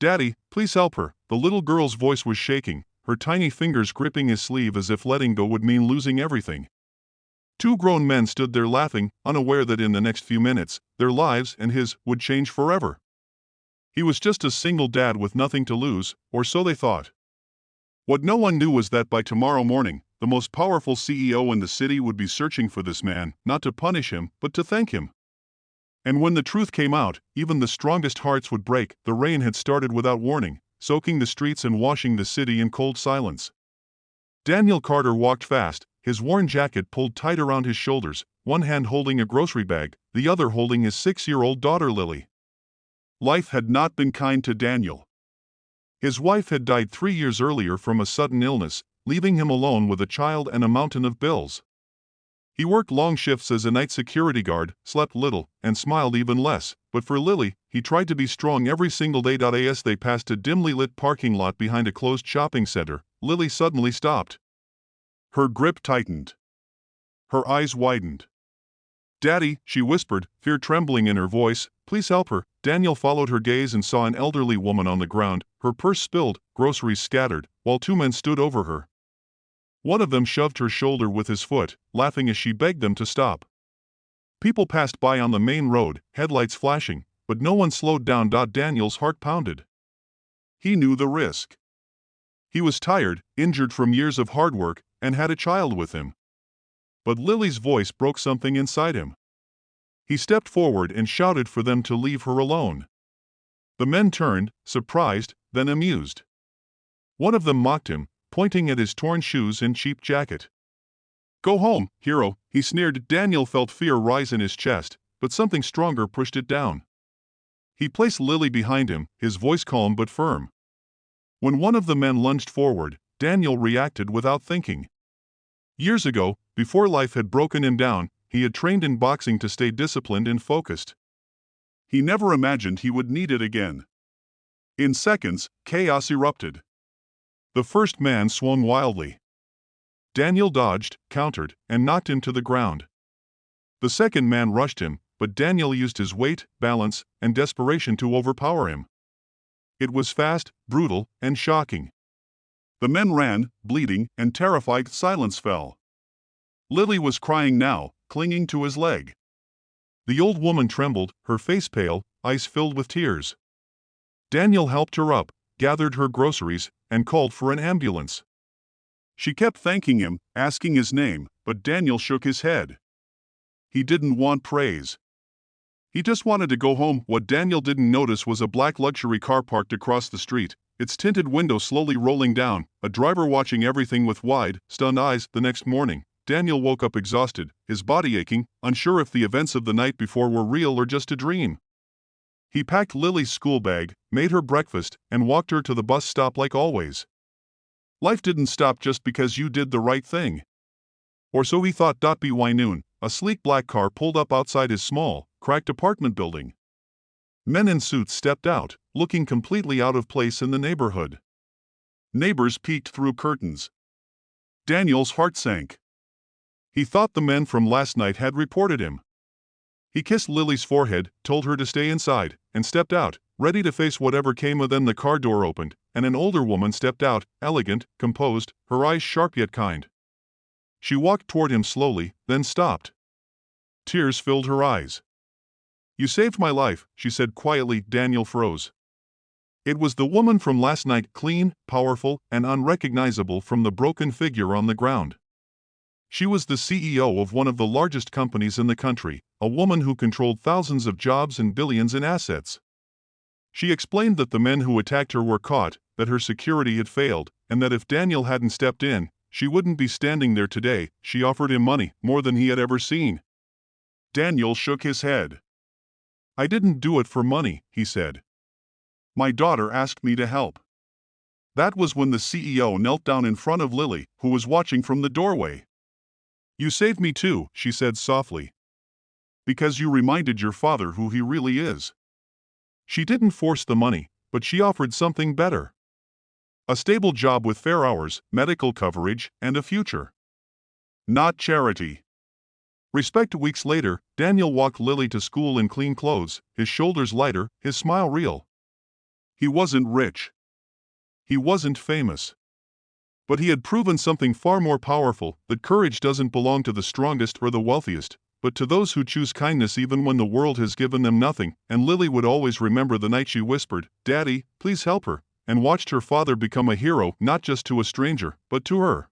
"Daddy, please help her." The little girl's voice was shaking, her tiny fingers gripping his sleeve as if letting go would mean losing everything. Two grown men stood there laughing, unaware that in the next few minutes, their lives and his would change forever. He was just a single dad with nothing to lose, or so they thought. What no one knew was that by tomorrow morning, the most powerful CEO in the city would be searching for this man, not to punish him, but to thank him. And when the truth came out, even the strongest hearts would break. The rain had started without warning, soaking the streets and washing the city in cold silence. Daniel Carter walked fast, his worn jacket pulled tight around his shoulders, one hand holding a grocery bag, the other holding his 6-year-old daughter Lily. Life had not been kind to Daniel. His wife had died 3 years earlier from a sudden illness, leaving him alone with a child and a mountain of bills. He worked long shifts as a night security guard, slept little, and smiled even less, but for Lily, he tried to be strong every single day. As they passed a dimly lit parking lot behind a closed shopping center, Lily suddenly stopped. Her grip tightened. Her eyes widened. "Daddy," she whispered, fear trembling in her voice, "please help her." Daniel followed her gaze and saw an elderly woman on the ground, her purse spilled, groceries scattered, while two men stood over her. One of them shoved her shoulder with his foot, laughing as she begged them to stop. People passed by on the main road, headlights flashing, but no one slowed down. Daniel's heart pounded. He knew the risk. He was tired, injured from years of hard work, and had a child with him. But Lily's voice broke something inside him. He stepped forward and shouted for them to leave her alone. The men turned, surprised, then amused. One of them mocked him, pointing at his torn shoes and cheap jacket. "Go home, hero," he sneered. Daniel felt fear rise in his chest, but something stronger pushed it down. He placed Lily behind him, his voice calm but firm. When one of the men lunged forward, Daniel reacted without thinking. Years ago, before life had broken him down, he had trained in boxing to stay disciplined and focused. He never imagined he would need it again. In seconds, chaos erupted. The first man swung wildly. Daniel dodged, countered, and knocked him to the ground. The second man rushed him, but Daniel used his weight, balance, and desperation to overpower him. It was fast, brutal, and shocking. The men ran, bleeding, and terrified. Silence fell. Lily was crying now, clinging to his leg. The old woman trembled, her face pale, eyes filled with tears. Daniel helped her up, gathered her groceries, and called for an ambulance. She kept thanking him, asking his name, but Daniel shook his head. He didn't want praise. He just wanted to go home. What Daniel didn't notice was a black luxury car parked across the street, its tinted window slowly rolling down, a driver watching everything with wide, stunned eyes. The next morning, Daniel woke up exhausted, his body aching, unsure if the events of the night before were real or just a dream. He packed Lily's school bag, made her breakfast, and walked her to the bus stop like always. Life didn't stop just because you did the right thing. Or so he thought. By noon, a sleek black car pulled up outside his small, cracked apartment building. Men in suits stepped out, looking completely out of place in the neighborhood. Neighbors peeked through curtains. Daniel's heart sank. He thought the men from last night had reported him. He kissed Lily's forehead, told her to stay inside, and stepped out, ready to face whatever came. Then the car door opened, and an older woman stepped out, elegant, composed, her eyes sharp yet kind. She walked toward him slowly, then stopped. Tears filled her eyes. "You saved my life," she said quietly. Daniel froze. It was the woman from last night, clean, powerful, and unrecognizable from the broken figure on the ground. She was the CEO of one of the largest companies in the country, a woman who controlled thousands of jobs and billions in assets. She explained that the men who attacked her were caught, that her security had failed, and that if Daniel hadn't stepped in, she wouldn't be standing there today. She offered him money, more than he had ever seen. Daniel shook his head. "I didn't do it for money," he said. "My daughter asked me to help." That was when the CEO knelt down in front of Lily, who was watching from the doorway. "You saved me too," she said softly. "Because you reminded your father who he really is." She didn't force the money, but she offered something better. A stable job with fair hours, medical coverage, and a future. Not charity. Respect. Weeks later, Daniel walked Lily to school in clean clothes, his shoulders lighter, his smile real. He wasn't rich. He wasn't famous. But he had proven something far more powerful, that courage doesn't belong to the strongest or the wealthiest, but to those who choose kindness even when the world has given them nothing. And Lily would always remember the night she whispered, "Daddy, please help her," and watched her father become a hero not just to a stranger, but to her.